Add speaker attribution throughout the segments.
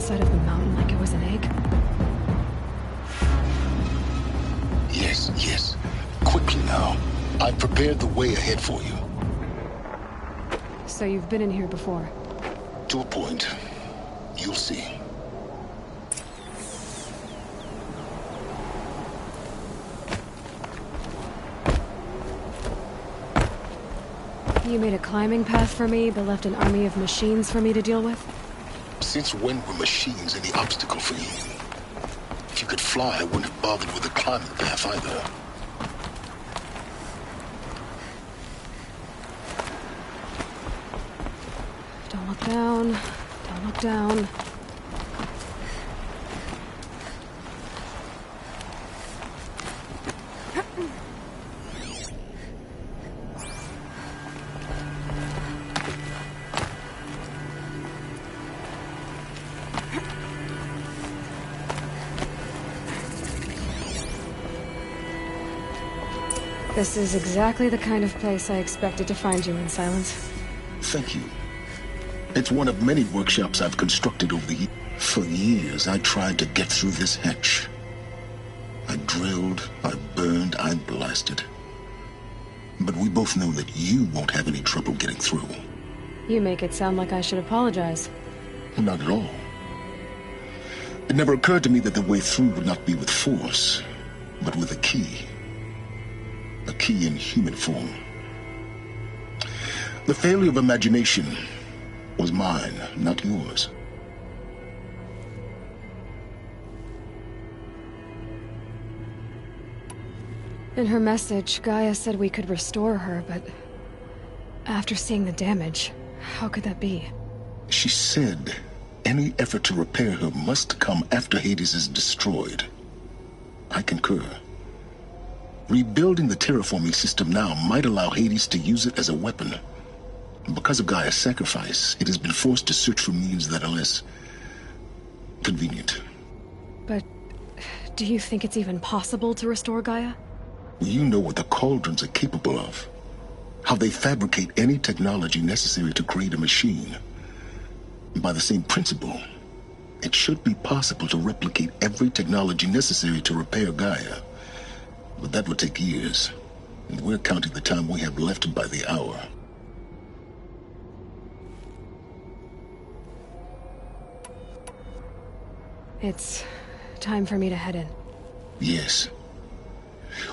Speaker 1: inside of the mountain like it was an egg?
Speaker 2: Yes, yes. Quickly now. I've prepared the way ahead for you.
Speaker 1: So you've been in here before?
Speaker 2: To a point. You'll see.
Speaker 1: You made a climbing path for me, but left an army of machines for me to deal with?
Speaker 2: Since when were machines any obstacle for you? If you could fly, I wouldn't have bothered with the climbing path either.
Speaker 1: Don't look down. Don't look down. This is exactly the kind of place I expected to find you in, Silence.
Speaker 2: Thank you. It's one of many workshops I've constructed over the years. For years, I tried to get through this hatch. I drilled, I burned, I blasted. But we both know that you won't have any trouble getting through.
Speaker 1: You make it sound like I should apologize.
Speaker 2: Not at all. It never occurred to me that the way through would not be with force, but with a key. A key in human form. The failure of imagination was mine, not yours.
Speaker 1: In her message, Gaia said we could restore her, but after seeing the damage, how could that be?
Speaker 2: She said any effort to repair her must come after Hades is destroyed. I concur. Rebuilding the terraforming system now might allow Hades to use it as a weapon. Because of Gaia's sacrifice, it has been forced to search for means that are less convenient.
Speaker 1: But do you think it's even possible to restore Gaia?
Speaker 2: You know what the Cauldrons are capable of. How they fabricate any technology necessary to create a machine. By the same principle, it should be possible to replicate every technology necessary to repair Gaia. But that would take years, and we're counting the time we have left by the hour.
Speaker 1: It's time for me to head in.
Speaker 2: Yes.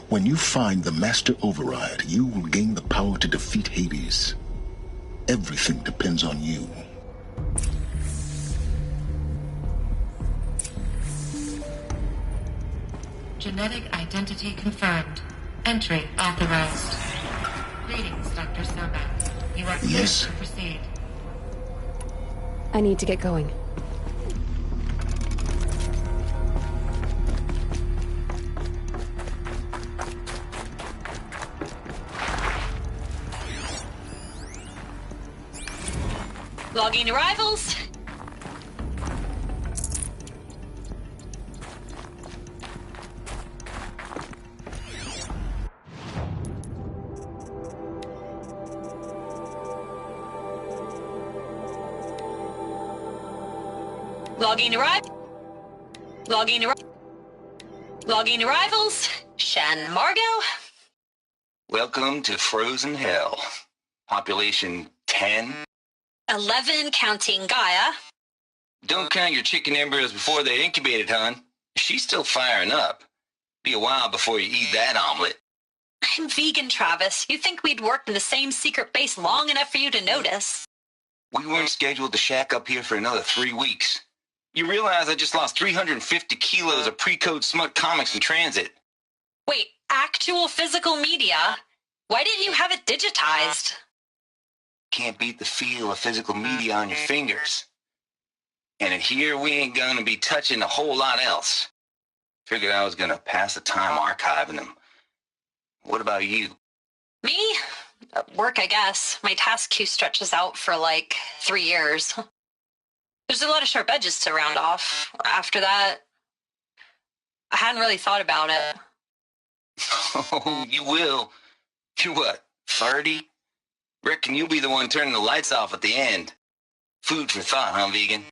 Speaker 2: When you find the Master Override, you will gain the power to defeat Hades. Everything depends on you.
Speaker 3: Genetic identity confirmed. Entry authorized. Greetings, Dr. Sobek. You are cleared
Speaker 2: Yes.
Speaker 3: to proceed.
Speaker 1: I need to get going.
Speaker 4: Logging arrivals. Logging arrivals. Shan Margot.
Speaker 5: Welcome to Frozen Hell. Population 10.
Speaker 4: 11 counting Gaia.
Speaker 5: Don't count your chicken embryos before they're incubated, hon. She's still firing up. Be a while before you eat that omelet.
Speaker 4: I'm vegan, Travis. You think we'd worked in the same secret base long enough for you to notice?
Speaker 5: We weren't scheduled to shack up here for another 3 weeks. You realize I just lost 350 kilos of pre-code smut comics in transit.
Speaker 4: Wait, actual physical media? Why didn't you have it digitized?
Speaker 5: Can't beat the feel of physical media on your fingers. And in here, we ain't gonna be touching a whole lot else. Figured I was gonna pass the time archiving them. What about you?
Speaker 4: Me? Work, I guess. My task queue stretches out for like 3 years. There's a lot of sharp edges to round off. After that, I hadn't really thought about it.
Speaker 5: Oh, you will. You're what, 30? Reckon you'll be the one turning the lights off at the end. Food for thought, huh, vegan?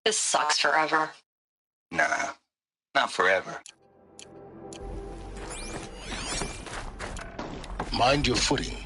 Speaker 4: This sucks forever.
Speaker 5: Nah, not forever.
Speaker 2: Mind your footing.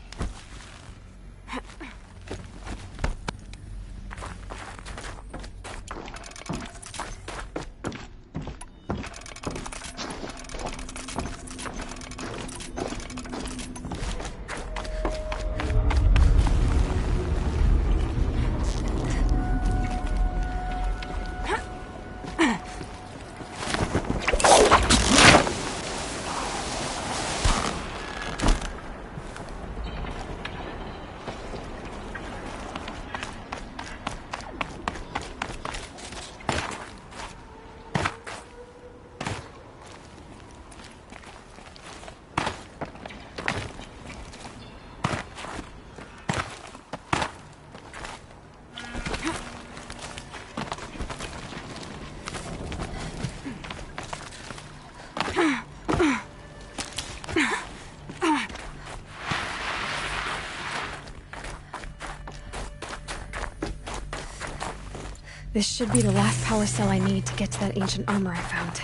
Speaker 1: This should be the last power cell I need to get to that ancient armor I found.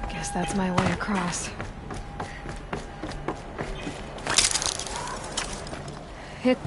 Speaker 1: Guess that's my way across. Hit.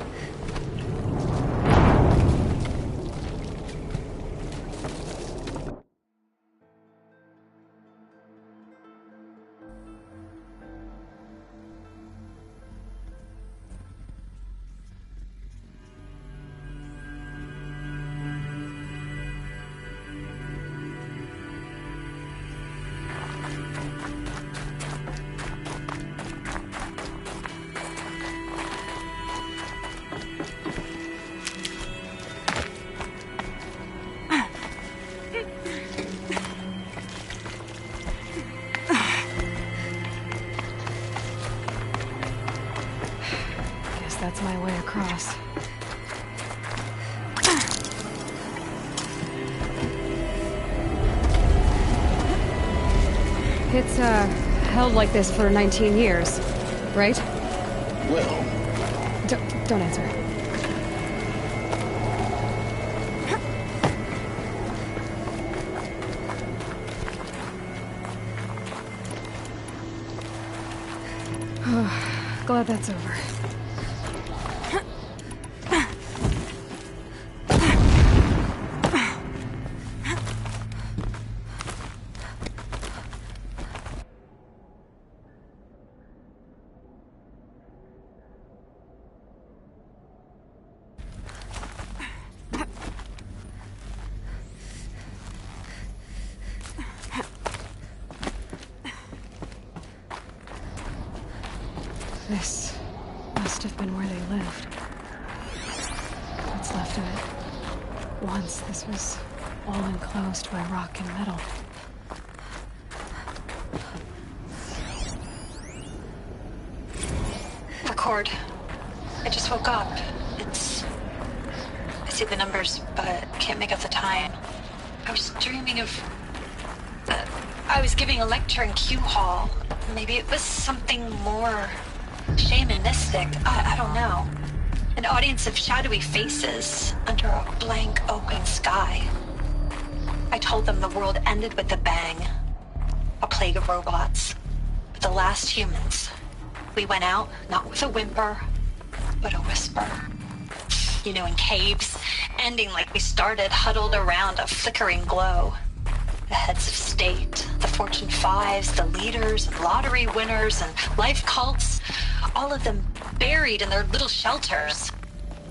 Speaker 1: That's my way across. It's, held like this for 19 years, right?
Speaker 2: Well...
Speaker 1: Don't answer. Glad that's over. This must have been where they lived. What's left of it. Once this was all enclosed by rock and metal.
Speaker 4: Record. I just woke up. I see the numbers, but can't make out the time. I was dreaming of... I was giving a lecture in Q Hall. Maybe it was something more... shamanistic. I don't know. An audience of shadowy faces under a blank open sky. I told them the world ended with a bang. A plague of robots. But the last humans. We went out, not with a whimper, but a whisper. You know, in caves, ending like we started, huddled around a flickering glow. The heads of state, the Fortune 5s, the leaders, and lottery winners, and life cults, all of them buried in their little shelters.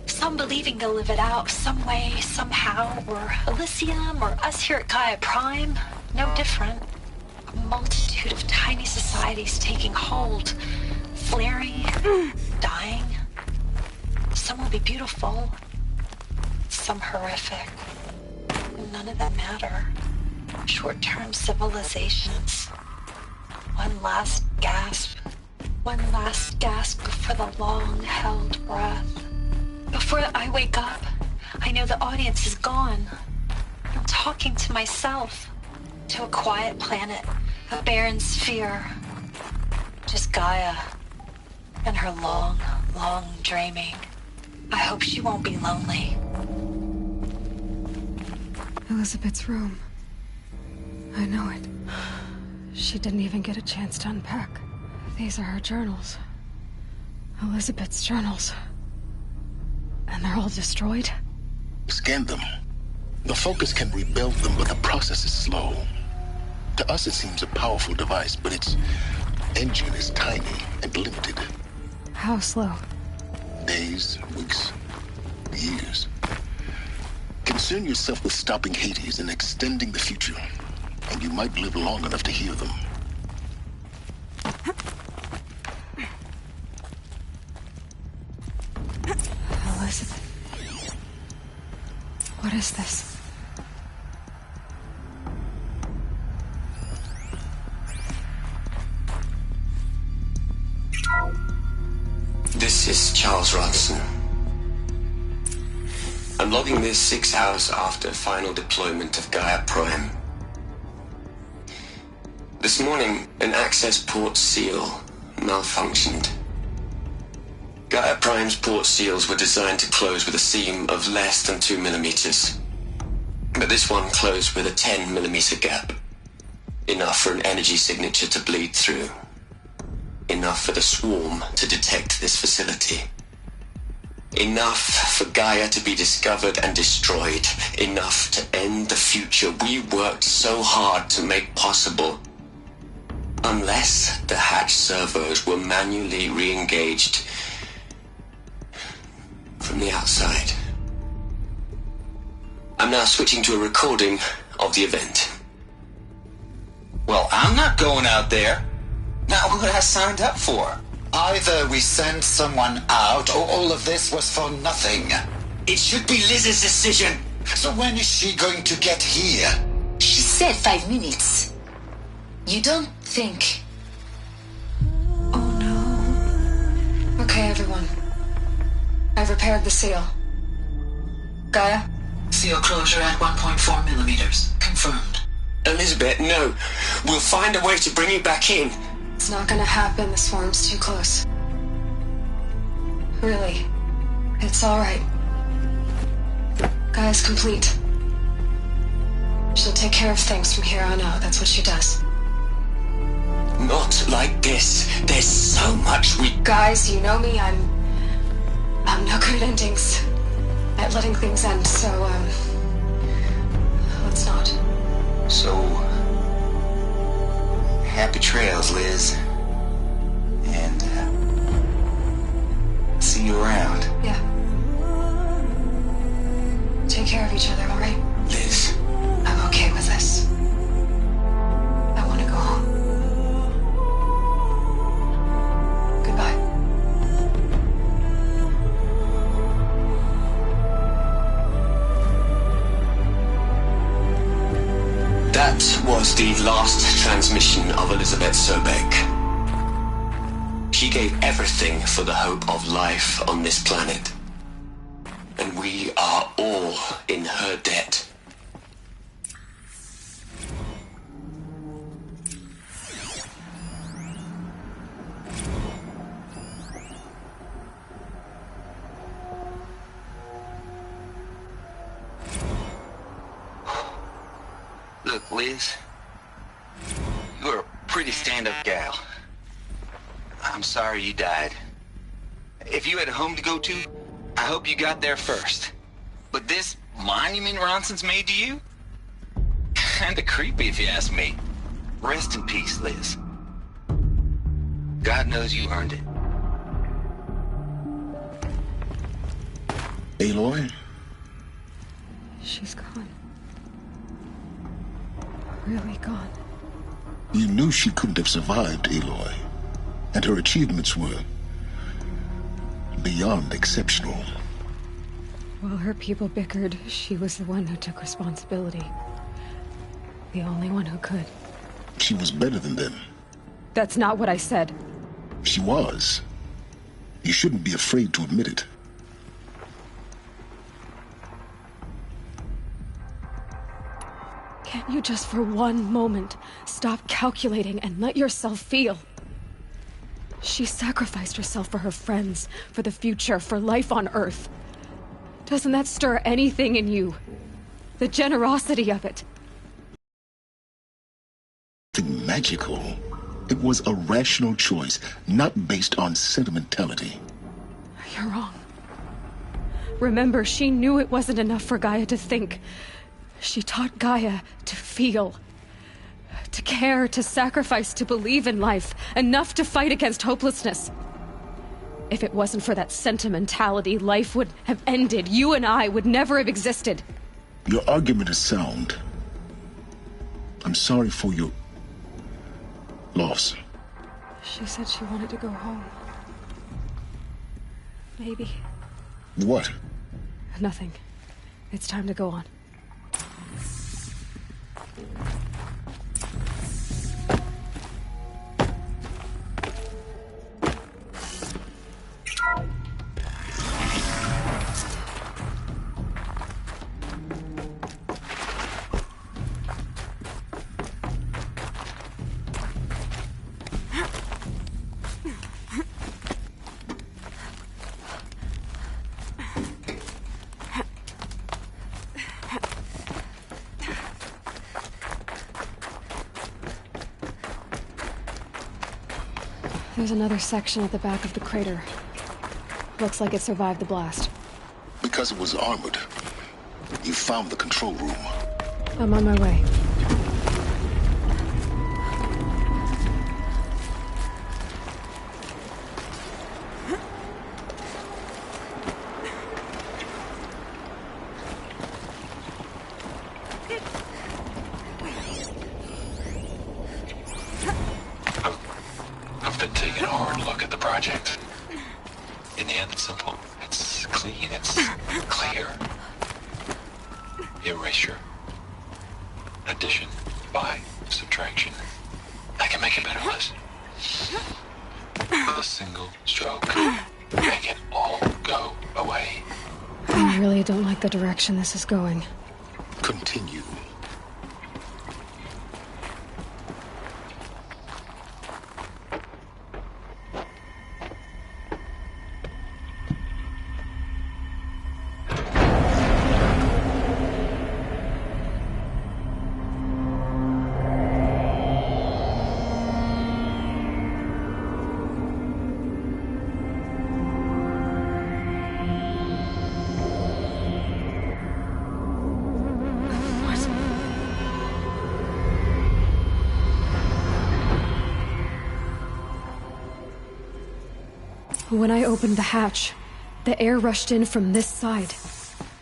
Speaker 4: Some believing they'll live it out some way, somehow, or Elysium, or us here at GAIA-PRIME, no different. A multitude of tiny societies taking hold, flaring, dying. Some will be beautiful, some horrific. None of them matter. Short-term civilizations. One last gasp, One last gasp for the long-held breath. Before I wake up, I know the audience is gone. I'm talking to myself. To a quiet planet, a barren sphere. Just Gaia and her long, long dreaming. I hope she won't be lonely.
Speaker 1: Elizabeth's room. I know it. She didn't even get a chance to unpack. These are her journals. Elizabeth's journals. And they're all destroyed?
Speaker 2: Scan them. The Focus can rebuild them, but the process is slow. To us, it seems a powerful device, but its engine is tiny and limited.
Speaker 1: How slow?
Speaker 2: Days, weeks, years. Concern yourself with stopping Hades and extending the future, and you might live long enough to hear them.
Speaker 1: Elizabeth. What is this?
Speaker 6: This is Charles Ronson. I'm logging this 6 hours after final deployment of GAIA-PRIME. This morning, an access port seal malfunctioned. GAIA-PRIME's port seals were designed to close with a seam of less than 2 millimeters. But this one closed with a 10 millimeter gap. Enough for an energy signature to bleed through. Enough for the swarm to detect this facility. Enough for Gaia to be discovered and destroyed. Enough to end the future we worked so hard to make possible. Unless the hatch servos were manually re-engaged from the outside. I'm now switching to a recording of the event.
Speaker 5: Well, I'm not going out there. Not what I signed up for.
Speaker 7: Either we send someone out, or all of this was for nothing.
Speaker 5: It should be Liz's decision.
Speaker 7: So when is she going to get here?
Speaker 8: She said 5 minutes. You don't think...
Speaker 1: Oh no. Okay, everyone. I've repaired the seal. Gaia?
Speaker 8: Seal closure at 1.4 millimeters. Confirmed.
Speaker 6: Elizabeth, no. We'll find a way to bring you back in.
Speaker 1: It's not gonna happen. The swarm's too close. Really. It's alright. Gaia's complete. She'll take care of things from here on out. That's what she does.
Speaker 6: Not like this. There's so much we...
Speaker 1: Guys, you know me. I'm no good at endings. At letting things end, so, let's not.
Speaker 5: So, happy trails, Liz. And, see you around.
Speaker 1: Yeah. Take care of each other, alright?
Speaker 6: Liz.
Speaker 1: I'm okay with this. I want to go home. Goodbye.
Speaker 6: That was the last transmission of Elizabeth Sobek. She gave everything for the hope of life on this planet. And we are all in her debt.
Speaker 5: Look, Liz, you're a pretty stand-up gal. I'm sorry you died. If you had a home to go to, I hope you got there first. But this monument Ronson's made to you? Kinda creepy if you ask me. Rest in peace, Liz. God knows you earned it.
Speaker 2: Aloy?
Speaker 1: She's gone. Really gone.
Speaker 2: You knew she couldn't have survived, Aloy. And her achievements were beyond exceptional.
Speaker 1: While her people bickered, she was the one who took responsibility. The only one who could.
Speaker 2: She was better than them.
Speaker 1: That's not what I said.
Speaker 2: She was. You shouldn't be afraid to admit it.
Speaker 1: Can't you just for one moment stop calculating and let yourself feel? She sacrificed herself for her friends, for the future, for life on Earth. Doesn't that stir anything in you? The generosity of it.
Speaker 2: Nothing magical. It was a rational choice, not based on sentimentality.
Speaker 1: You're wrong. Remember, she knew it wasn't enough for Gaia to think. She taught Gaia to feel. To care, to sacrifice, to believe in life. Enough to fight against hopelessness. If it wasn't for that sentimentality, life would have ended. You and I would never have existed.
Speaker 2: Your argument is sound. I'm sorry for your loss.
Speaker 1: She said she wanted to go home. Maybe.
Speaker 2: What?
Speaker 1: Nothing. It's time to go on. There's another section at the back of the crater. Looks like it survived the blast.
Speaker 2: Because it was armored. You found the control room.
Speaker 1: I'm on my way.
Speaker 6: I've been taking a hard look at the project. In the end, it's simple. It's clean. It's clear. Erasure. Addition. By. Subtraction. I can make a better list. With a single stroke. Make it all go away.
Speaker 1: I really don't like the direction this is going.
Speaker 2: Continue.
Speaker 1: When I opened the hatch, the air rushed in from this side.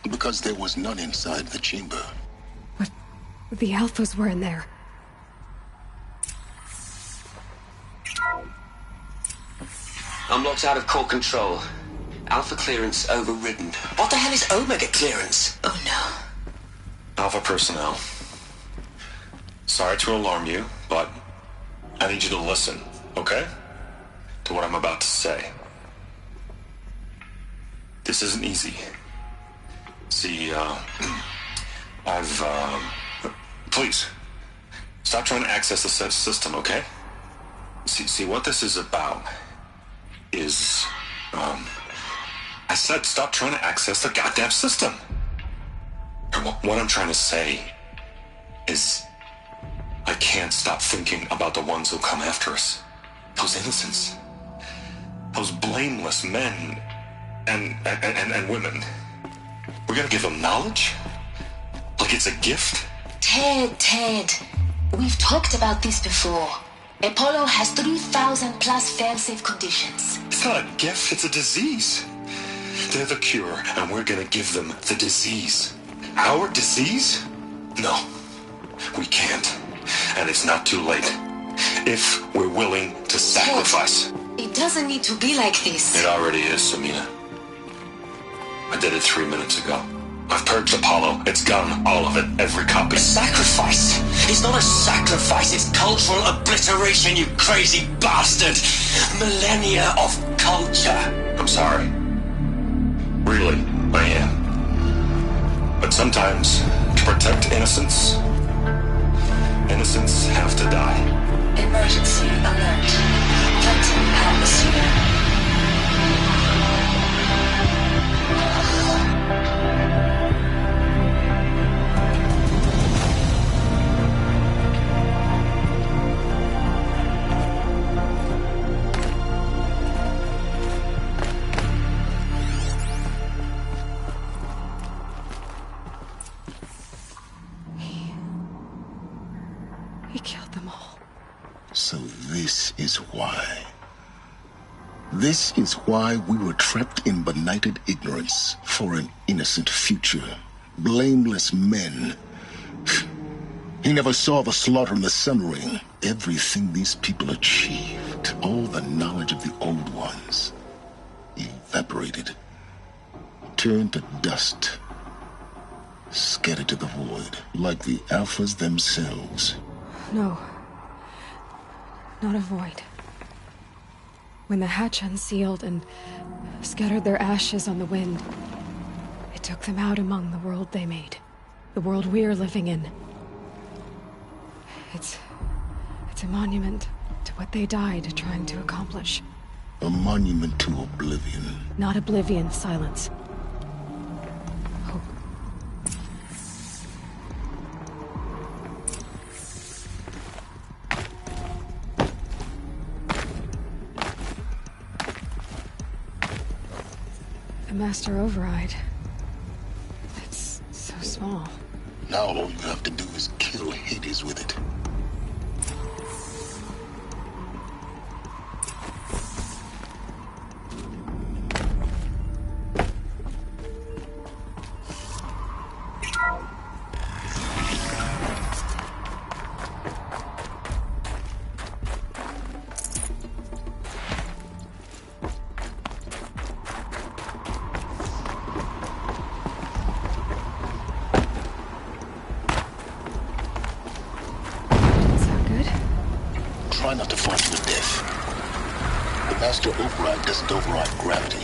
Speaker 2: Because there was none inside the chamber.
Speaker 1: But the Alphas were in there.
Speaker 6: I'm locked out of core control. Alpha clearance overridden.
Speaker 8: What the hell is Omega clearance? Oh no.
Speaker 6: Alpha personnel. Sorry to alarm you, but I need you to listen, okay? To what I'm about to say. This isn't easy. See, please, stop trying to access the system, okay? See, what this is about is, I said stop trying to access the goddamn system. What I'm trying to say is, I can't stop thinking about the ones who come after us. Those innocents. Those blameless men and women. We're gonna give them knowledge? Like it's a gift?
Speaker 8: Ted. We've talked about this before. Apollo has 3,000 plus fail-safe conditions.
Speaker 6: It's not a gift, it's a disease. They're the cure, and we're gonna give them the disease. Our disease? No, we can't. And it's not too late. If we're willing to sacrifice.
Speaker 8: It doesn't need to be like this.
Speaker 6: It already is, Samina. I did it 3 minutes ago. I've purged Apollo. It's gone. All of it. Every copy.
Speaker 7: A sacrifice? It's not a sacrifice. It's cultural obliteration, you crazy bastard. Millennia of culture.
Speaker 6: I'm sorry. Really, I am. But sometimes, to protect innocence, innocents have to die.
Speaker 8: Emergency alert. Titan atmosphere.
Speaker 1: He killed them all.
Speaker 2: So this is why. This is why we were trapped in benighted ignorance for an innocent future. Blameless men. He never saw the slaughter in the Sun Ring. Everything these people achieved, all the knowledge of the old ones, evaporated, turned to dust, scattered to the void, like the Alphas themselves.
Speaker 1: No. Not a void. When the hatch unsealed and scattered their ashes on the wind, it took them out among the world they made. The world we're living in. It's a monument to what they died trying to accomplish.
Speaker 2: A monument to oblivion.
Speaker 1: Not oblivion, silence. Hope. The Master Override. It's so small.
Speaker 2: Now all you have to do is kill Hades with it. Try not to fall to your death. The Master Override doesn't override gravity.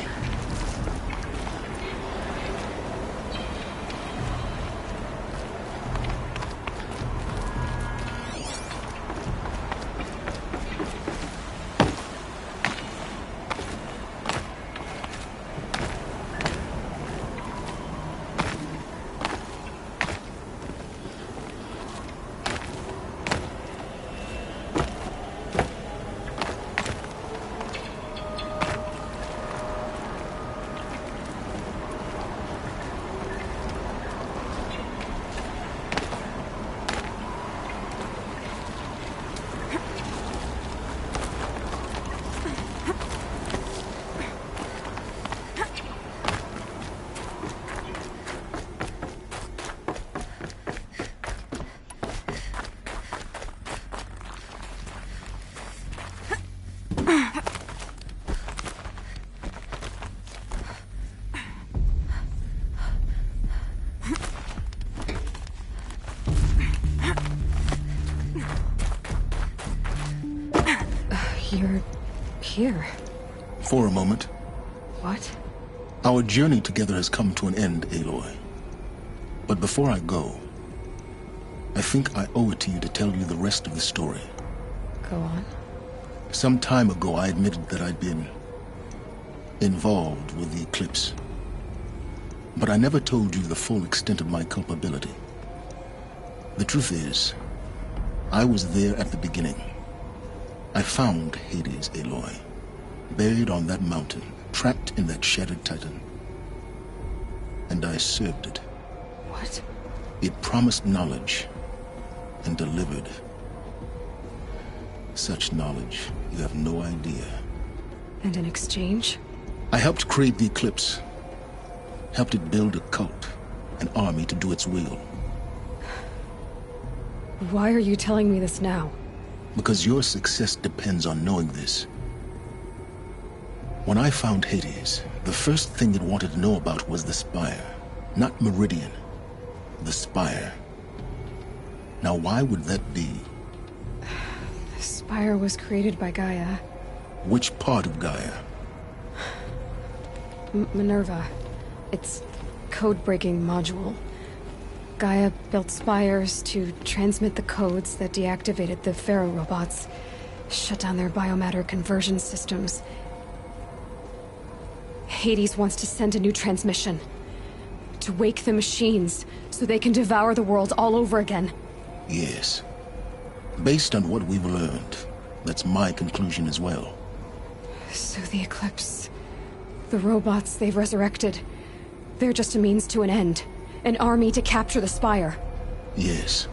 Speaker 1: You're here.
Speaker 2: For a moment.
Speaker 1: What?
Speaker 2: Our journey together has come to an end, Aloy. But before I go, I think I owe it to you to tell you the rest of the story.
Speaker 1: Go on.
Speaker 2: Some time ago, I admitted that I'd been involved with the eclipse. But I never told you the full extent of my culpability. The truth is, I was there at the beginning. I found Hades, Aloy, buried on that mountain, trapped in that shattered titan. And I served it.
Speaker 1: What?
Speaker 2: It promised knowledge and delivered such knowledge you have no idea.
Speaker 1: And in exchange?
Speaker 2: I helped create the eclipse, helped it build a cult, an army to do its will.
Speaker 1: Why are you telling me this now?
Speaker 2: Because your success depends on knowing this. When I found Hades, the first thing it wanted to know about was the Spire. Not Meridian. The Spire. Now, why would that be?
Speaker 1: The Spire was created by Gaia.
Speaker 2: Which part of Gaia?
Speaker 1: Minerva. Its code-breaking module. Gaia built spires to transmit the codes that deactivated the Pharaoh robots, shut down their biomatter conversion systems. Hades wants to send a new transmission. To wake the machines, so they can devour the world all over again.
Speaker 2: Yes. Based on what we've learned, that's my conclusion as well.
Speaker 1: So the Eclipse... the robots they've resurrected... they're just a means to an end. An army to capture the Spire.
Speaker 2: Yes.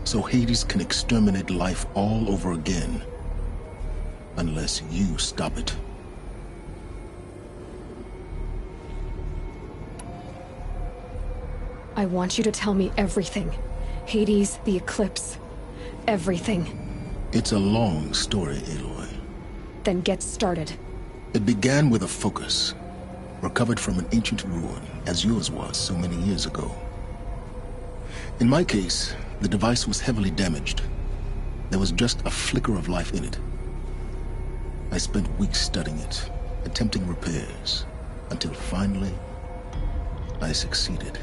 Speaker 2: So Hades can exterminate life all over again. Unless you stop it.
Speaker 1: I want you to tell me everything. Hades, the Eclipse. Everything.
Speaker 2: It's a long story, Aloy.
Speaker 1: Then get started.
Speaker 2: It began with a focus. Recovered from an ancient ruin, as yours was so many years ago. In my case, the device was heavily damaged. There was just a flicker of life in it. I spent weeks studying it, attempting repairs, until finally, I succeeded.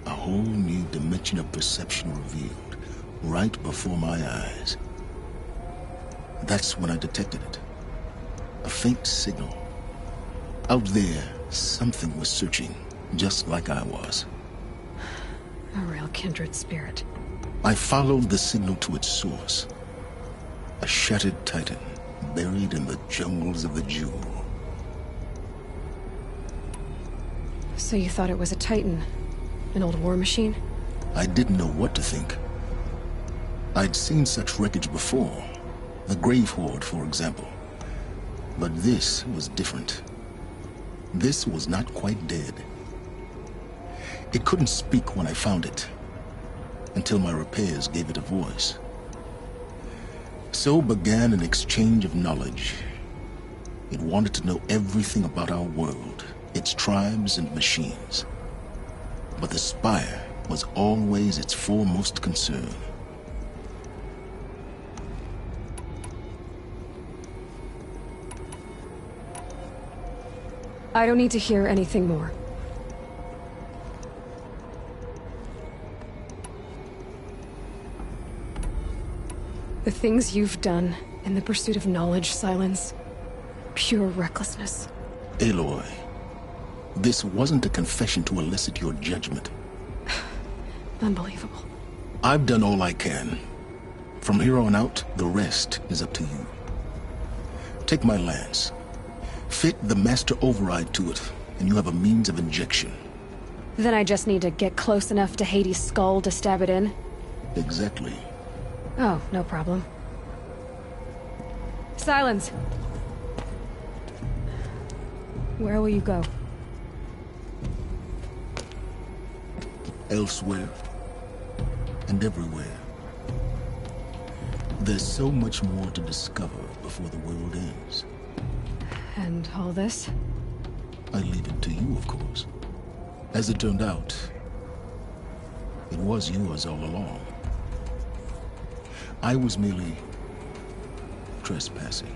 Speaker 2: A whole new dimension of perception revealed, right before my eyes. That's when I detected it. A faint signal. Out there, something was searching, just like I was.
Speaker 1: A real kindred spirit.
Speaker 2: I followed the signal to its source. A shattered titan, buried in the jungles of the Jewel.
Speaker 1: So you thought it was a titan? An old war machine?
Speaker 2: I didn't know what to think. I'd seen such wreckage before. The Grave Horde, for example. But this was different. This was not quite dead. It couldn't speak when I found it, until my repairs gave it a voice. So began an exchange of knowledge. It wanted to know everything about our world, its tribes and machines. But the Spire was always its foremost concern.
Speaker 1: I don't need to hear anything more. The things you've done in the pursuit of knowledge, Silence, pure recklessness.
Speaker 2: Aloy, this wasn't a confession to elicit your judgment.
Speaker 1: Unbelievable.
Speaker 2: I've done all I can. From here on out, the rest is up to you. Take my lance. Fit the master override to it, and you have a means of injection.
Speaker 1: Then I just need to get close enough to Hades' skull to stab it in?
Speaker 2: Exactly.
Speaker 1: Oh, no problem. Silence! Where will you go?
Speaker 2: Elsewhere. And everywhere. There's so much more to discover before the world ends.
Speaker 1: And all this?
Speaker 2: I leave it to you, of course. As it turned out, it was yours all along. I was merely trespassing.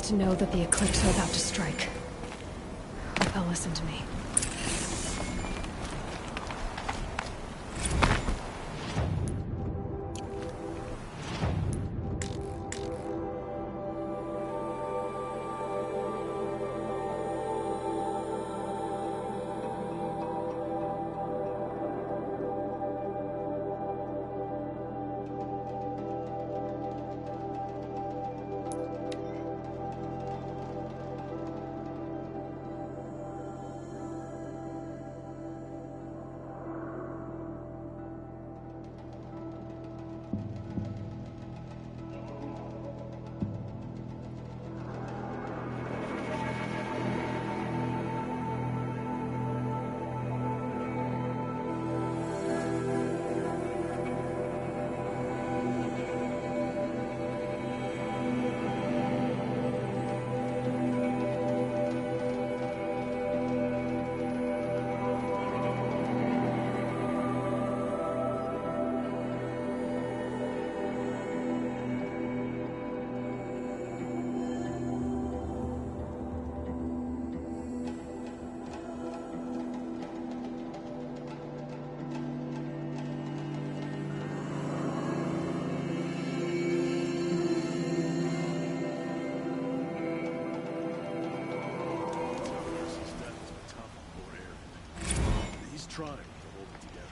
Speaker 1: to know that the Eclipse are about to strike. Hope they'll listen to me.
Speaker 9: Trying to hold it together.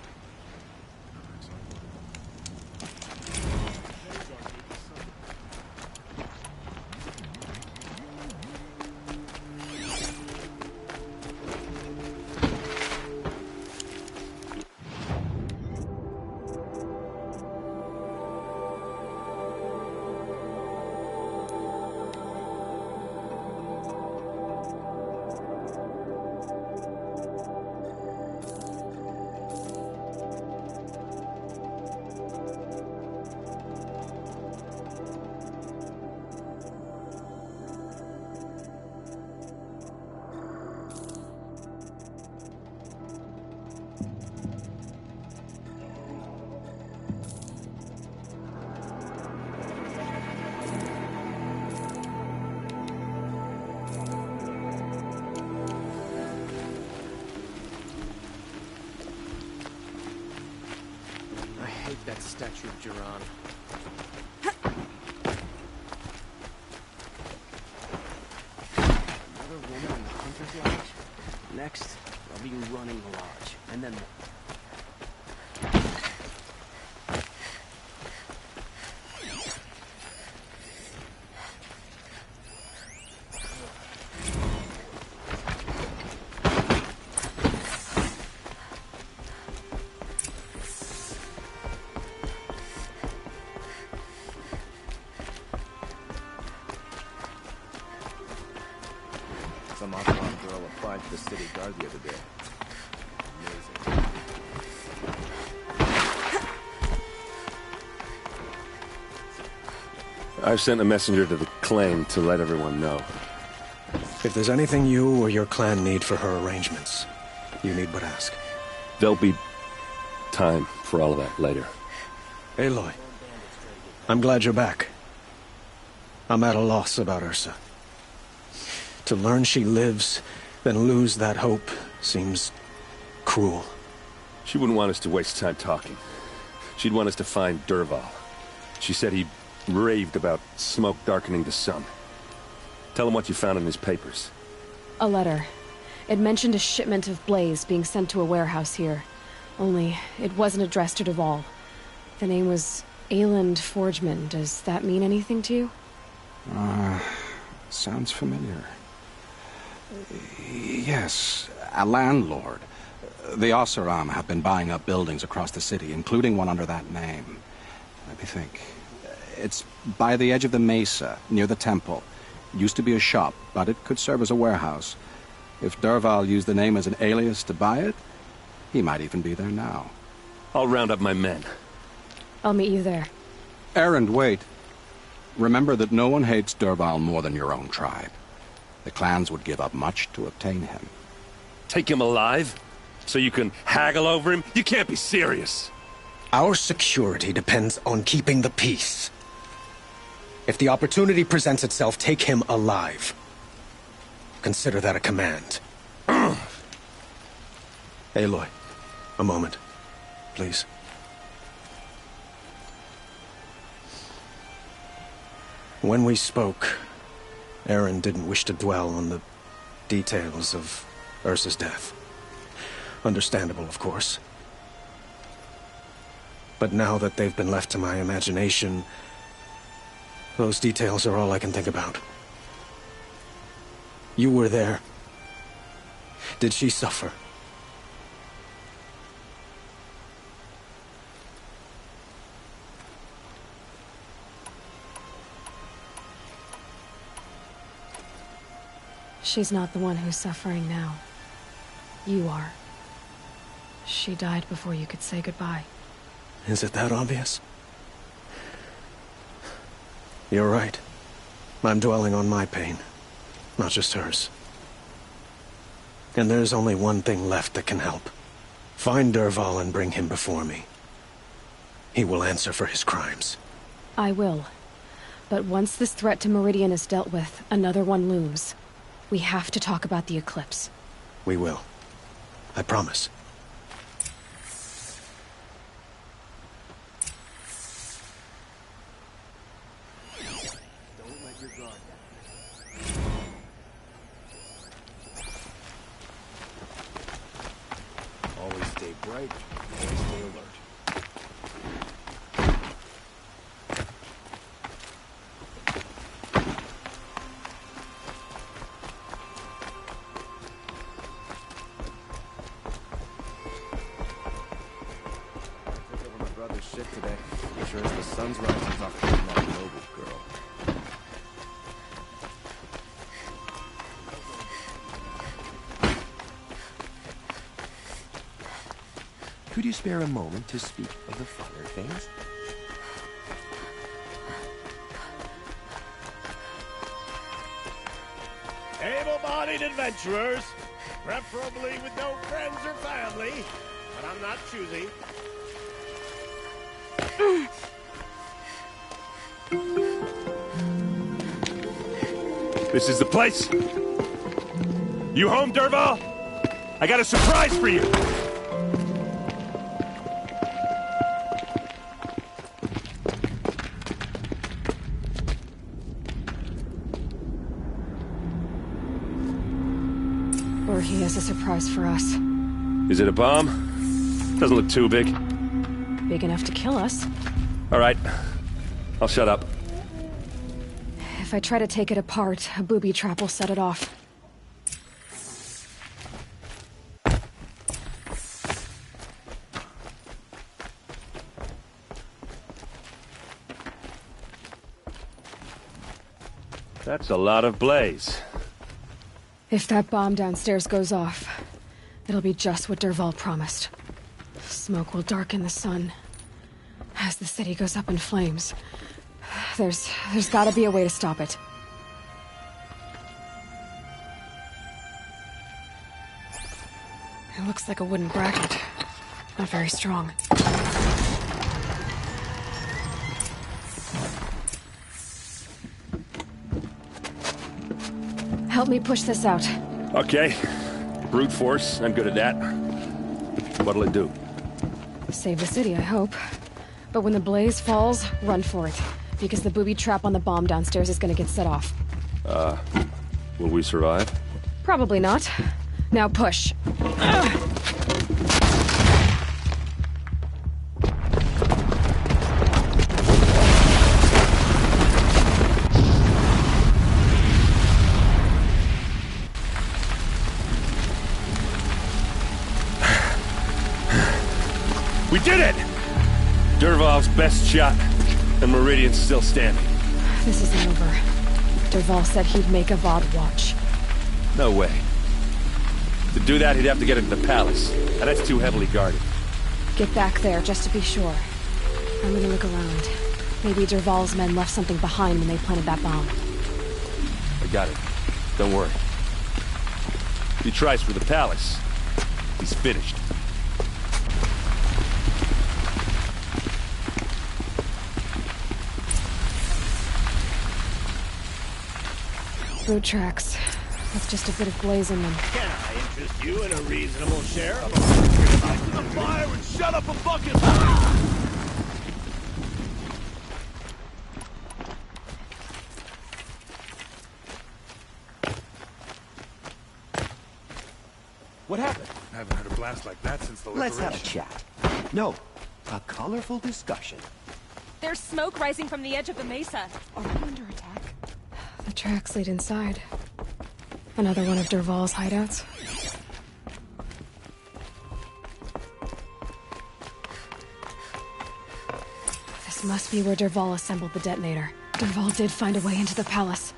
Speaker 10: That statue of Jiran. Another woman in the Hunter's Lodge? Next, I'll be running the lodge, and then...
Speaker 11: Some Osman girl applied to the city guard the other day. Amazing.
Speaker 12: I've sent a messenger to the claim to let everyone know.
Speaker 9: If there's anything you or your clan need for her arrangements, you need but ask.
Speaker 12: There'll be time for all of that later.
Speaker 9: Aloy, I'm glad you're back. I'm at a loss about Ursa. To learn she lives, then lose that hope, seems cruel.
Speaker 12: She wouldn't want us to waste time talking. She'd want us to find Dervahl. She said he raved about smoke darkening the sun. Tell him what you found in his papers.
Speaker 1: A letter. It mentioned a shipment of blaze being sent to a warehouse here. Only, it wasn't addressed to Dervahl. The name was Ayland Forgeman. Does that mean anything to you?
Speaker 13: Sounds familiar. Yes, a landlord. The Oseram have been buying up buildings across the city, including one under that name. Let me think. It's by the edge of the mesa, near the temple. Used to be a shop, but it could serve as a warehouse. If Dervahl used the name as an alias to buy it, he might even be there now.
Speaker 12: I'll round up my men.
Speaker 1: I'll meet you there.
Speaker 13: Errand, wait. Remember that no one hates Dervahl more than your own tribe. The clans would give up much to obtain him.
Speaker 12: Take him alive? So you can haggle over him? You can't be serious.
Speaker 9: Our security depends on keeping the peace. If the opportunity presents itself, take him alive. Consider that a command. Aloy, a moment, please. When we spoke, Aaron didn't wish to dwell on the details of Ursa's death. Understandable, of course. But now that they've been left to my imagination, those details are all I can think about. You were there. Did she suffer?
Speaker 1: She's not the one who's suffering now. You are. She died before you could say goodbye.
Speaker 9: Is it that obvious? You're right. I'm dwelling on my pain, not just hers. And there's only one thing left that can help. Find Dervahl and bring him before me. He will answer for his crimes.
Speaker 1: I will. But once this threat to Meridian is dealt with, another one looms. We have to talk about the eclipse.
Speaker 9: We will. I promise.
Speaker 10: Don't let your guard down. Always stay bright, always stay alert. Shit today. Sure as the sun's rising off that noble girl. Could you spare a moment to speak of the finer things?
Speaker 14: Able-bodied adventurers, preferably with no friends or family, but I'm not choosy.
Speaker 12: This is the place. You home, Dervahl? I got a surprise for you.
Speaker 1: Or he has a surprise for us.
Speaker 12: Is it a bomb? Doesn't look too big.
Speaker 1: Big enough to kill us.
Speaker 12: All right. I'll shut up.
Speaker 1: If I try to take it apart, a booby trap will set it off.
Speaker 12: That's a lot of blaze.
Speaker 1: If that bomb downstairs goes off, it'll be just what Dervahl promised. Smoke will darken the sun. As the city goes up in flames, there's gotta be a way to stop it. It looks like a wooden bracket. Not very strong. Help me push this out.
Speaker 12: Okay. Brute force, I'm good at that. What'll it do?
Speaker 1: Save the city, I hope. But when the blaze falls, run for it. Because the booby trap on the bomb downstairs is gonna get set off.
Speaker 12: Will we survive?
Speaker 1: Probably not. Now push.
Speaker 12: We did it! Dervahl's best shot, and Meridian's still standing.
Speaker 1: This isn't over. Dervahl said he'd make a VOD watch.
Speaker 12: No way. To do that, he'd have to get into the palace, and that's too heavily guarded.
Speaker 1: Get back there, just to be sure. I'm gonna look around. Maybe Dervahl's men left something behind when they planted that bomb.
Speaker 12: I got it. Don't worry. If he tries for the palace, he's finished.
Speaker 1: boot tracks, with just a bit of glaze in them.
Speaker 14: Can I interest you in a reasonable share of Get back to the fire and shut up a bucket!
Speaker 11: What happened?
Speaker 15: I haven't heard a blast like that since the
Speaker 11: Let's
Speaker 15: liberation.
Speaker 11: have a chat. No, a colorful discussion.
Speaker 16: There's smoke rising from the edge of the mesa. Are we under attack?
Speaker 1: The tracks lead inside. Another one of Dervahl's hideouts. This must be where Dervahl assembled the detonator. Dervahl did find a way into the palace.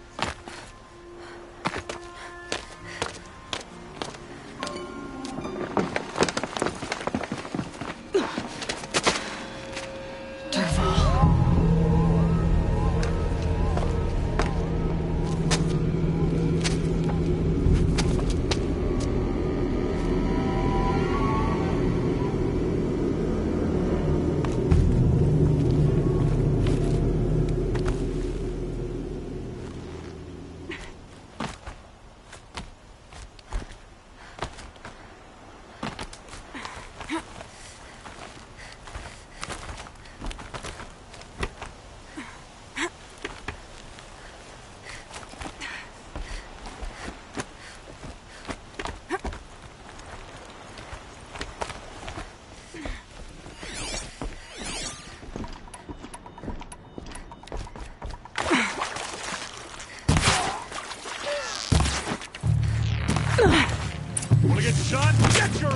Speaker 14: Wanna get shot? Get your...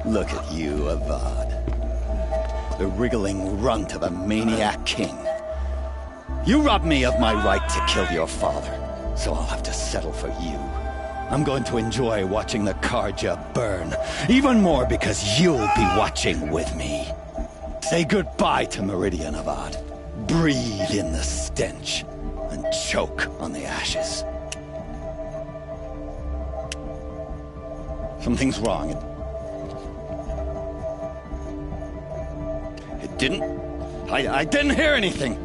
Speaker 17: Look at you, Avad. The wriggling runt of a maniac king. You robbed me of my right to kill your father, so I'll have to settle for you. I'm going to enjoy watching the Karja burn, even more because you'll be watching with me. Say goodbye to Meridian, Avad. Breathe in the stench, and choke on the ashes. Something's wrong. I didn't hear anything.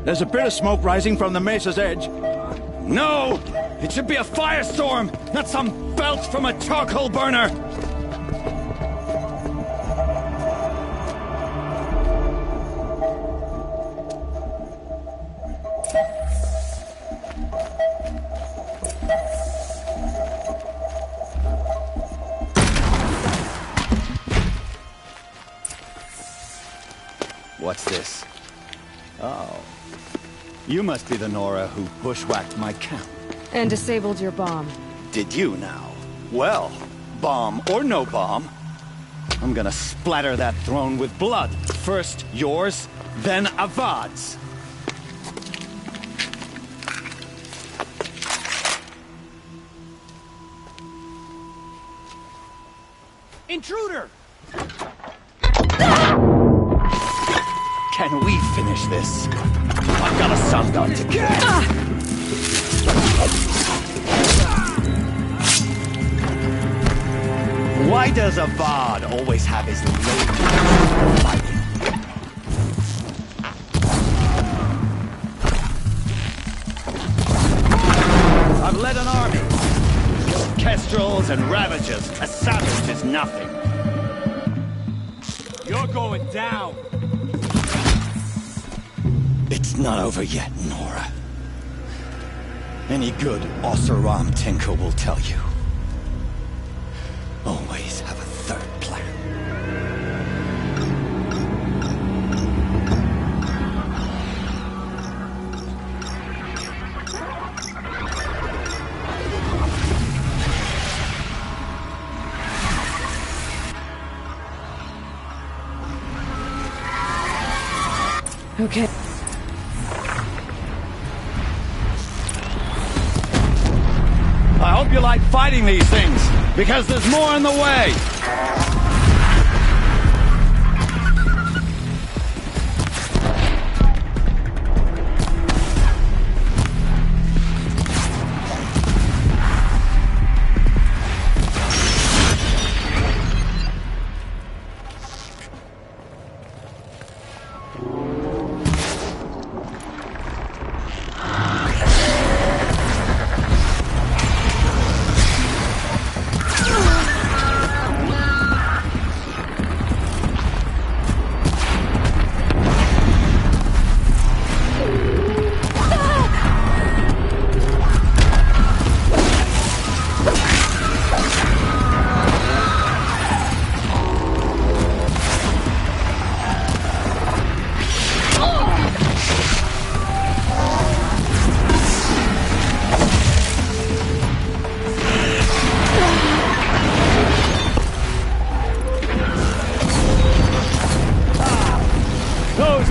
Speaker 13: There's a bit of smoke rising from the mesa's edge.
Speaker 17: No! It should be a firestorm, not some belch from a charcoal burner! What's this? Oh. You must be the Nora who bushwhacked my camp.
Speaker 1: And disabled your bomb.
Speaker 17: Did you now? Well, bomb or no bomb, I'm gonna splatter that throne with blood. First yours, then Avad's.
Speaker 11: Intruder!
Speaker 17: Can we finish this? I've got a son gun to kill. Why does Avad always have his lady fighting? I've led an army. Killed kestrels and ravagers. A savage is nothing.
Speaker 11: You're going down!
Speaker 17: It's not over yet, Nora. Any good Oseram tinker will tell you. Always have a third plan.
Speaker 1: Okay.
Speaker 17: I hope you like fighting these things, because there's more in the way.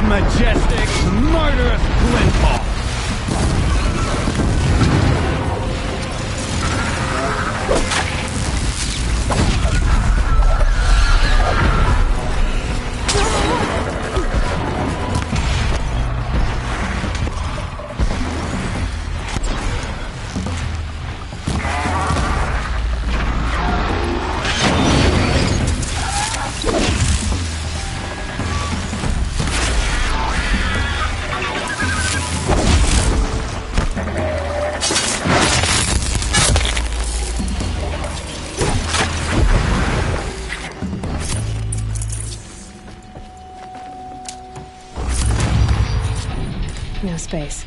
Speaker 17: Majestic, murderous glintballs!
Speaker 1: No space.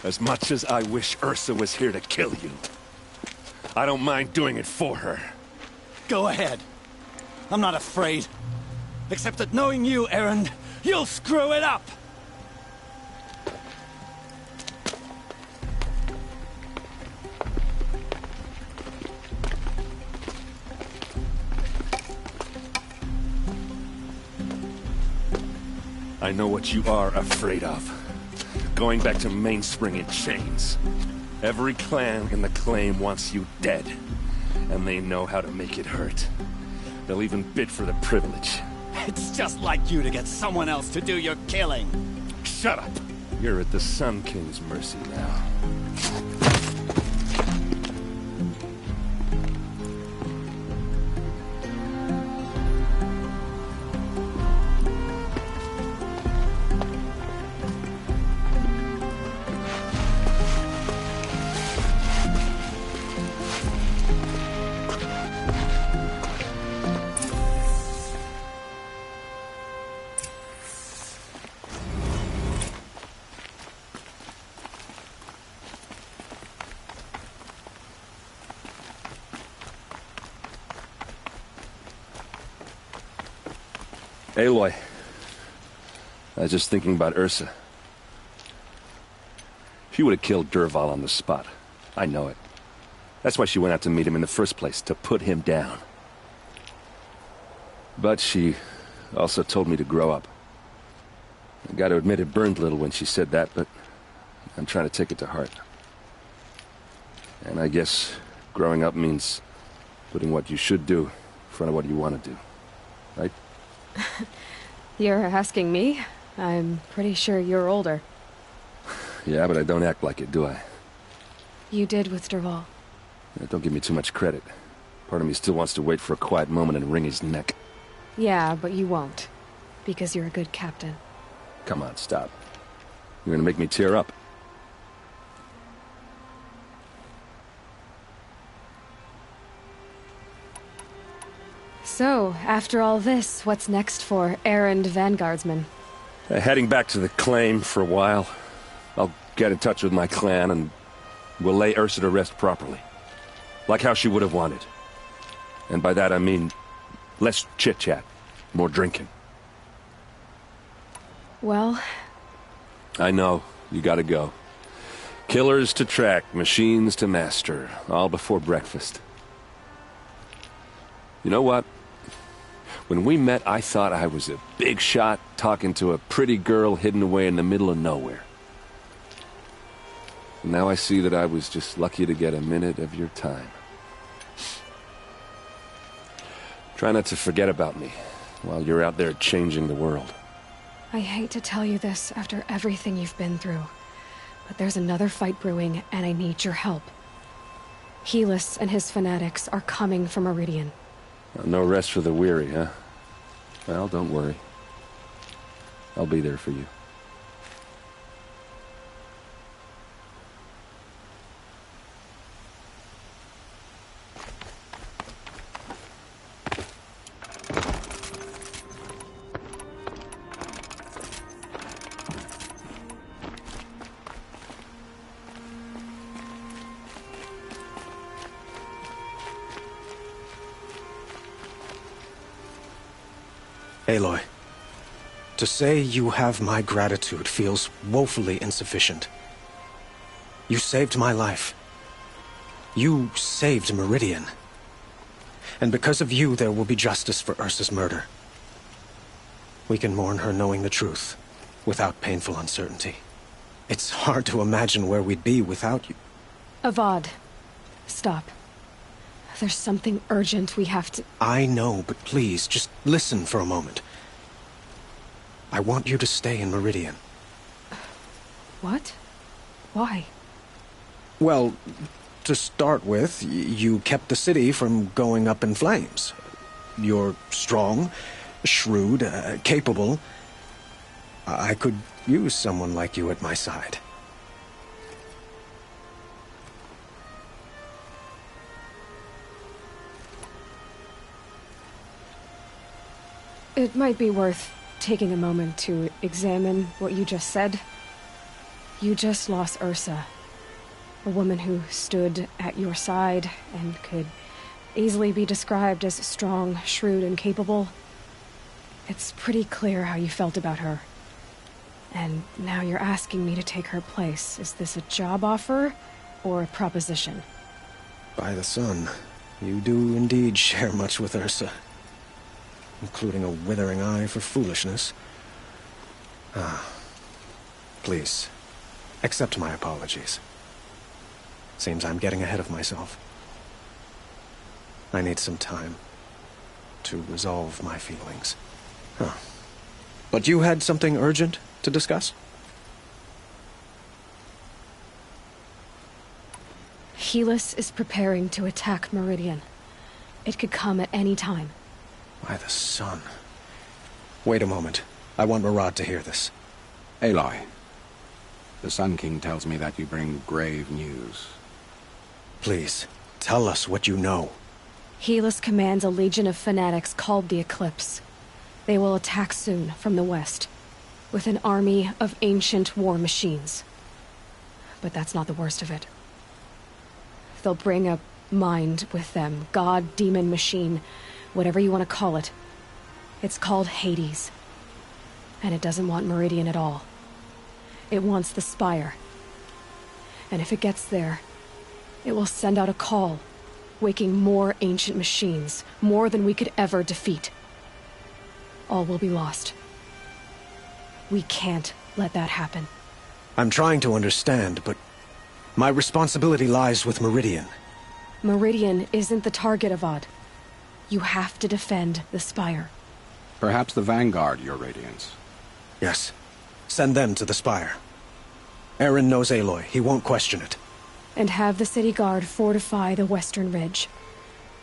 Speaker 12: As much as I wish Ursa was here to kill you, I don't mind doing it for her.
Speaker 17: Go ahead. I'm not afraid. Except that knowing you, Erend, you'll screw it up!
Speaker 12: I know what you are afraid of. Going back to Mainspring in chains. Every clan in the claim wants you dead. And they know how to make it hurt. They'll even bid for the privilege.
Speaker 17: It's just like you to get someone else to do your killing.
Speaker 12: Shut up! You're at the Sun King's mercy now. Aloy, I was just thinking about Ursa. She would have killed Dervahl on the spot. I know it. That's why she went out to meet him in the first place, to put him down. But she also told me to grow up. I gotta admit it burned a little when she said that, but I'm trying to take it to heart. And I guess growing up means putting what you should do in front of what you want to do. Right?
Speaker 1: You're asking me? I'm pretty sure you're older.
Speaker 12: Yeah, but I don't act like it, do I?
Speaker 1: You did with Dervahl.
Speaker 12: Don't give me too much credit. Part of me still wants to wait for a quiet moment and wring his neck.
Speaker 1: Yeah, but you won't. Because you're a good captain.
Speaker 12: Come on, stop. You're gonna make me tear up.
Speaker 1: So, after all this, what's next for Erend Vanguardsman?
Speaker 12: Heading back to the claim for a while. I'll get in touch with my clan and we'll lay Ursa to rest properly. Like how she would have wanted. And by that I mean less chit-chat, more drinking.
Speaker 1: Well...
Speaker 12: I know, you gotta go. Killers to track, machines to master, all before breakfast. You know what? When we met, I thought I was a big shot talking to a pretty girl hidden away in the middle of nowhere. And now I see that I was just lucky to get a minute of your time. Try not to forget about me while you're out there changing the world.
Speaker 1: I hate to tell you this after everything you've been through, but there's another fight brewing, and I need your help. Helis and his fanatics are coming for Meridian.
Speaker 12: No rest for the weary, huh? Well, don't worry. I'll be there for you.
Speaker 9: Aloy, to say you have my gratitude feels woefully insufficient. You saved my life. You saved Meridian. And because of you, there will be justice for Ursa's murder. We can mourn her knowing the truth, without painful uncertainty. It's hard to imagine where we'd be without you.
Speaker 1: Avad, stop. There's something urgent we have to...
Speaker 9: I know, but please, just listen for a moment. I want you to stay in Meridian.
Speaker 1: What? Why?
Speaker 9: Well, to start with, you kept the city from going up in flames. You're strong, shrewd, capable. I could use someone like you at my side.
Speaker 1: It might be worth taking a moment to examine what you just said. You just lost Ursa, a woman who stood at your side and could easily be described as strong, shrewd, and capable. It's pretty clear how you felt about her. And now you're asking me to take her place. Is this a job offer or a proposition?
Speaker 9: By the sun, you do indeed share much with Ursa. Including a withering eye for foolishness. Please, accept my apologies. Seems I'm getting ahead of myself. I need some time to resolve my feelings. But you had something urgent to discuss?
Speaker 1: Helis is preparing to attack Meridian. It could come at any time.
Speaker 9: By the sun. Wait a moment. I want Murad to hear this.
Speaker 13: Aloy, the Sun King tells me that you bring grave news.
Speaker 9: Please, tell us what you know.
Speaker 1: Helis commands a legion of fanatics called the Eclipse. They will attack soon from the west, with an army of ancient war machines. But that's not the worst of it. They'll bring a mind with them, god, demon, machine, whatever you want to call it. It's called Hades. And it doesn't want Meridian at all. It wants the Spire. And if it gets there, it will send out a call, waking more ancient machines, more than we could ever defeat. All will be lost. We can't let that happen.
Speaker 9: I'm trying to understand, but my responsibility lies with Meridian.
Speaker 1: Meridian isn't the target, Avad. You have to defend the Spire.
Speaker 13: Perhaps the Vanguard, Your Radiance.
Speaker 9: Yes. Send them to the Spire. Aaron knows Aloy. He won't question it.
Speaker 1: And have the City Guard fortify the western ridge.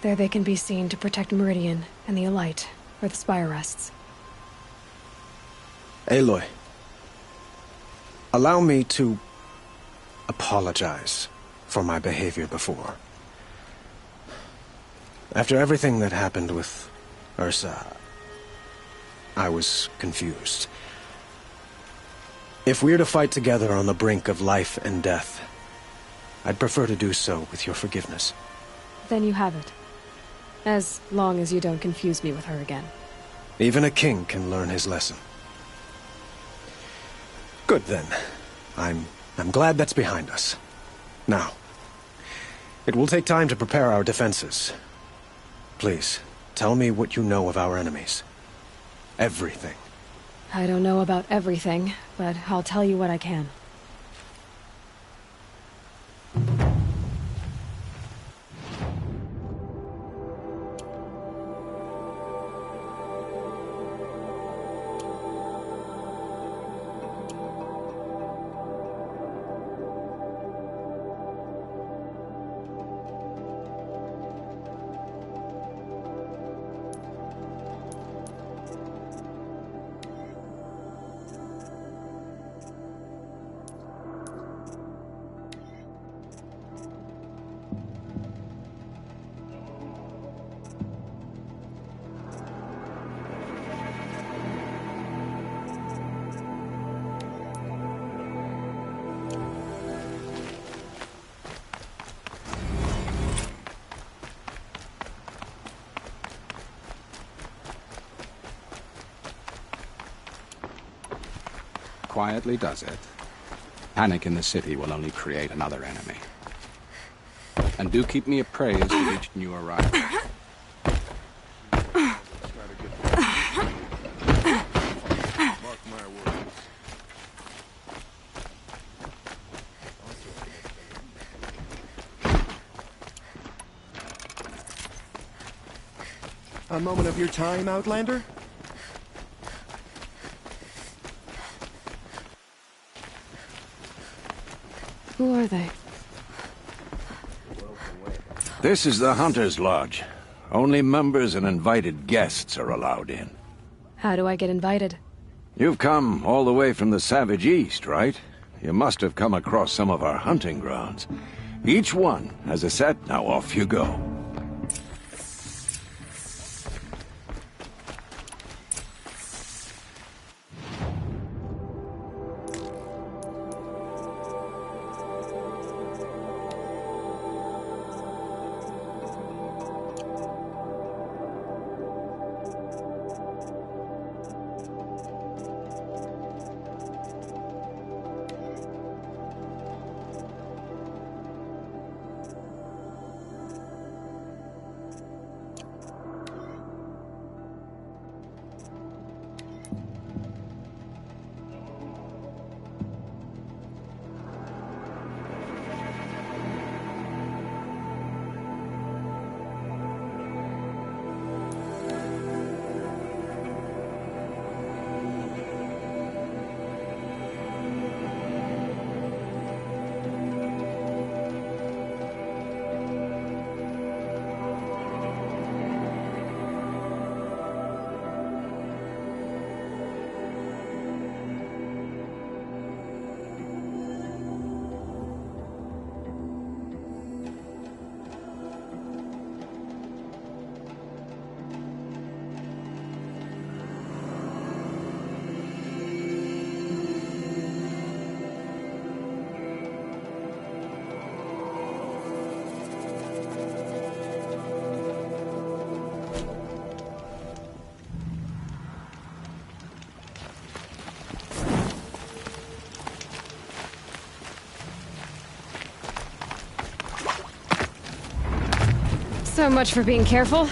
Speaker 1: There they can be seen to protect Meridian and the Elite, where the Spire rests.
Speaker 9: Aloy, allow me to apologize for my behavior before. After everything that happened with Ursa, I was confused. If we're to fight together on the brink of life and death, I'd prefer to do so with your forgiveness.
Speaker 1: Then you have it. As long as you don't confuse me with her again.
Speaker 9: Even a king can learn his lesson. Good then. I'm I'm glad that's behind us. Now, it will take time to prepare our defenses. Please, tell me what you know of our enemies. Everything.
Speaker 1: I don't know about everything, but I'll tell you what I can.
Speaker 13: Quietly does it. Panic in the city will only create another enemy. And do keep me appraised of each new arrival.
Speaker 15: Mark my words.
Speaker 11: A moment of your time, Outlander?
Speaker 1: Who are they?
Speaker 18: This is the Hunter's Lodge. Only members and invited guests are allowed in.
Speaker 1: How do I get invited?
Speaker 18: You've come all the way from the Savage East, right? You must have come across some of our hunting grounds. Each one has a set. Now off you go.
Speaker 1: So much for being careful.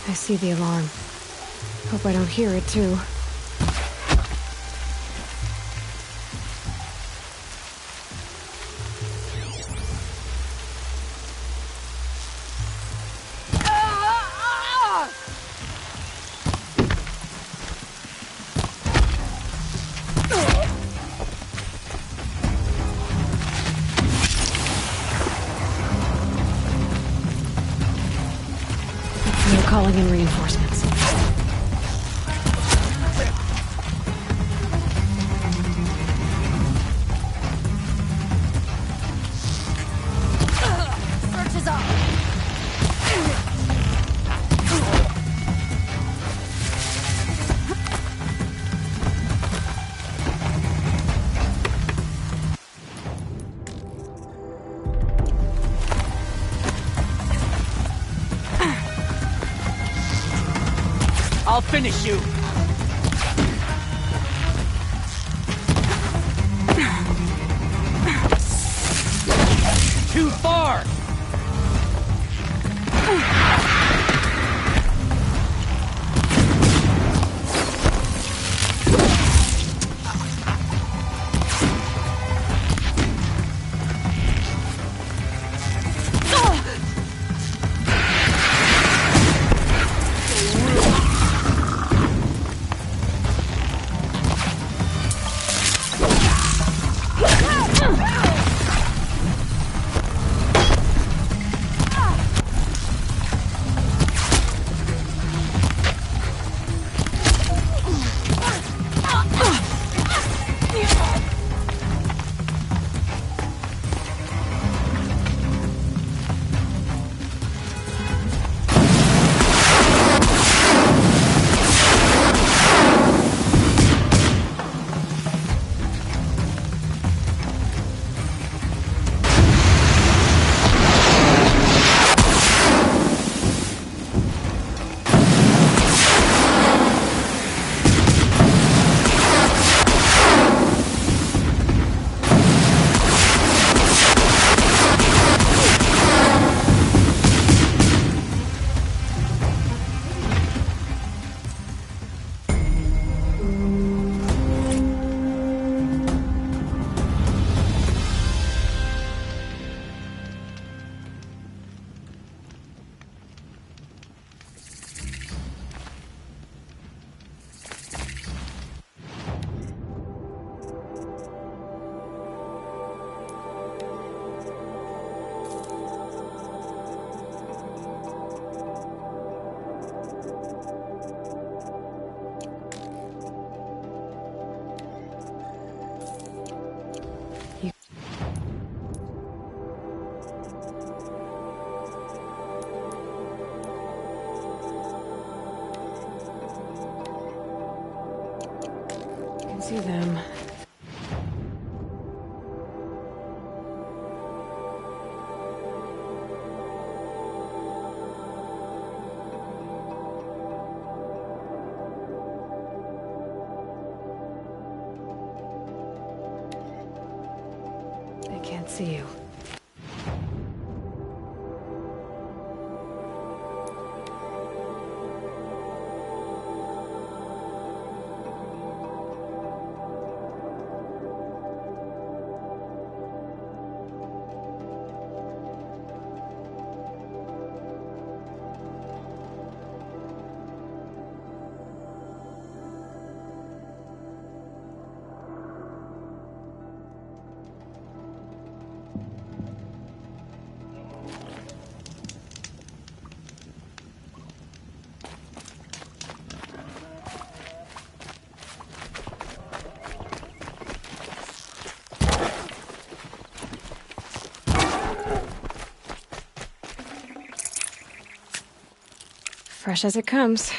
Speaker 1: I see the alarm. Hope I don't hear it, too. calling in reinforcements.
Speaker 16: Search is up.
Speaker 10: I'll finish you! Too far!
Speaker 1: See them. They can't see you. Fresh as it comes.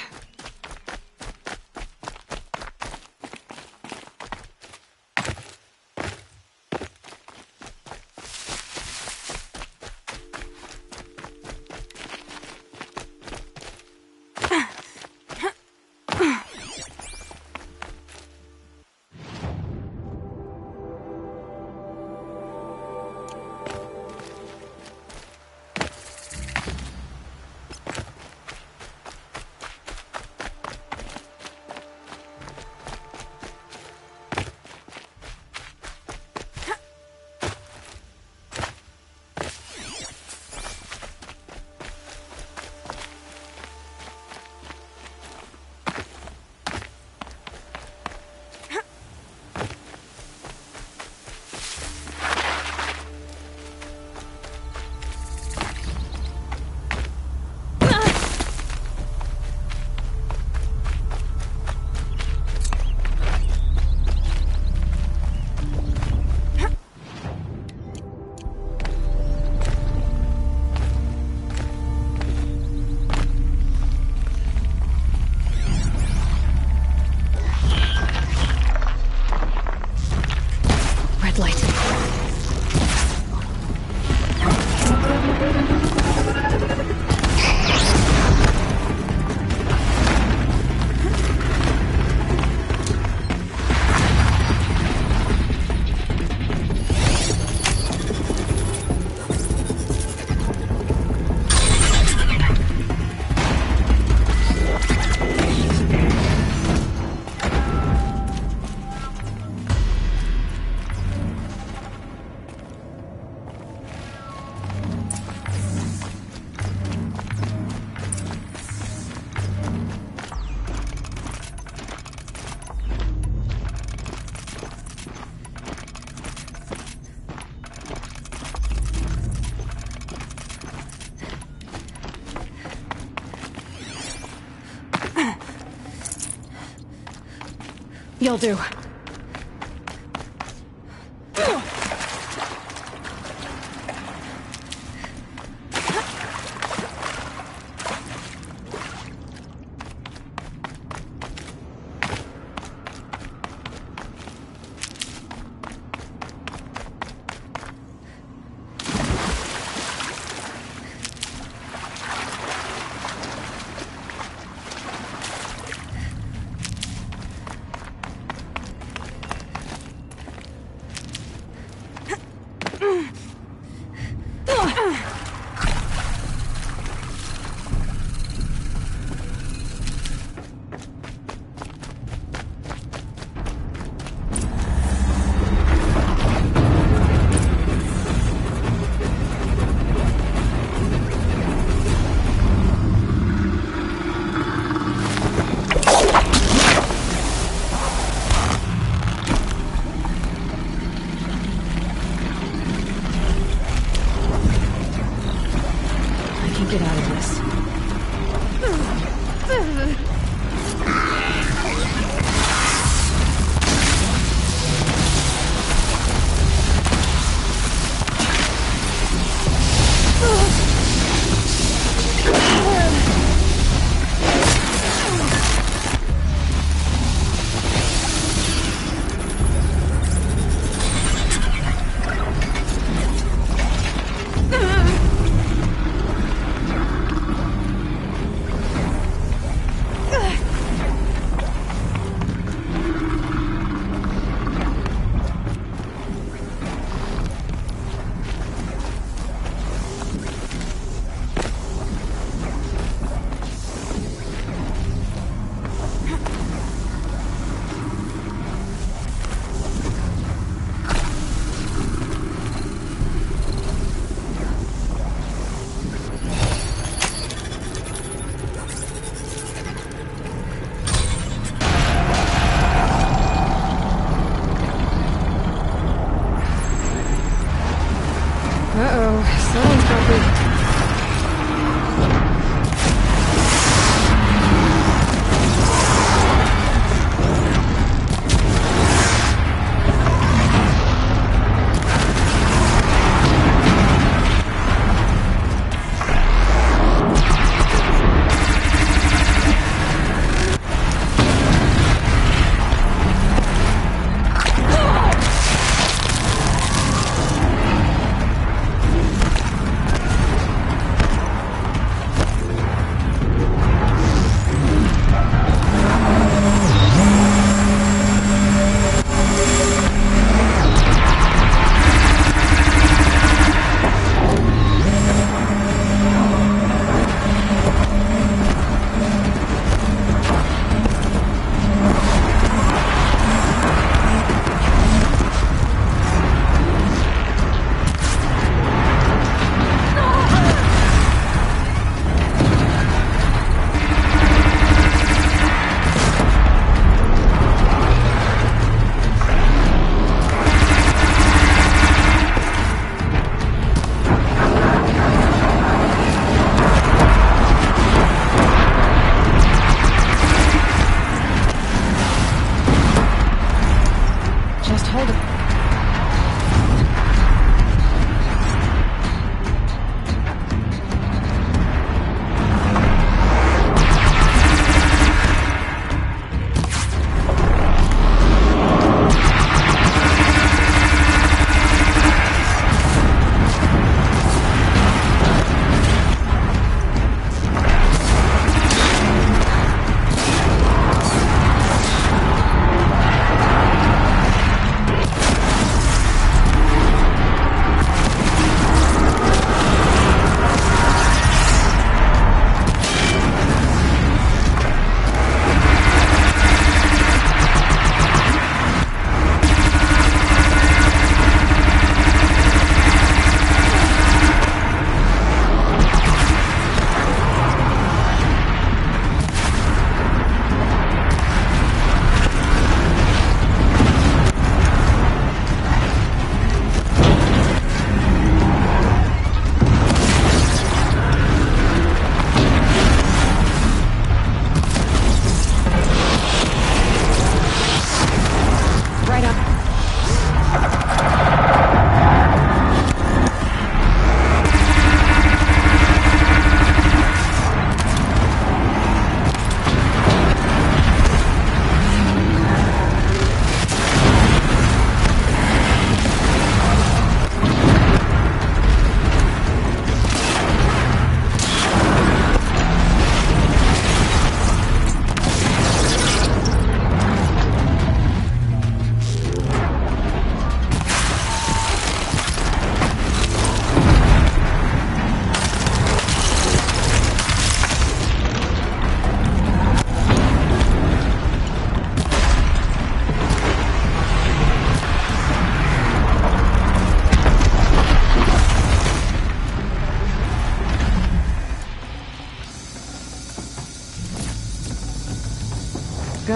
Speaker 1: You'll do. Get out of this. Someone's probably...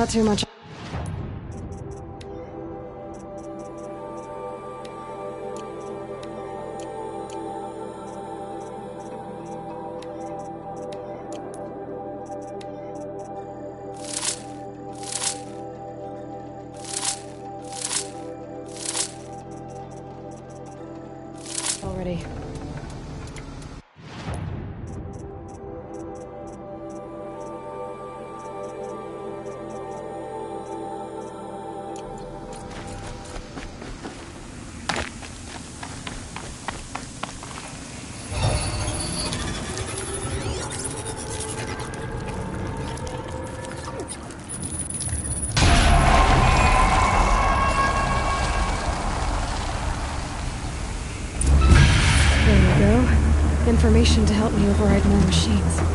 Speaker 1: Not too much. Already. There we go. Information to help me override more machines.